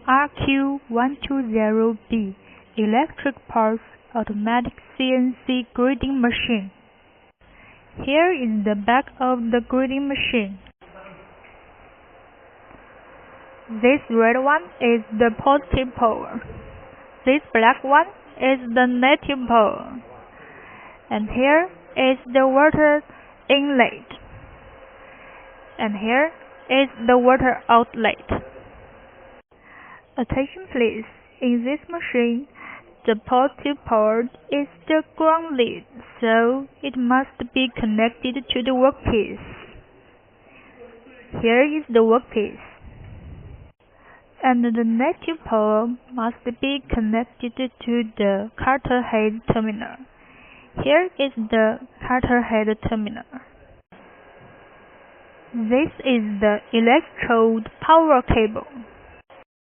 RQ-120-B electric pulse automatic CNC grading machine. Here is the back of the grading machine. This red one is the positive pole. This black one is the negative pole. And here is the water inlet. And here is the water outlet. Attention please, in this machine, the positive pole is still grounded, so it must be connected to the workpiece. Here is the workpiece. And the negative pole must be connected to the cutter head terminal. Here is the cutter head terminal. This is the electrode power cable.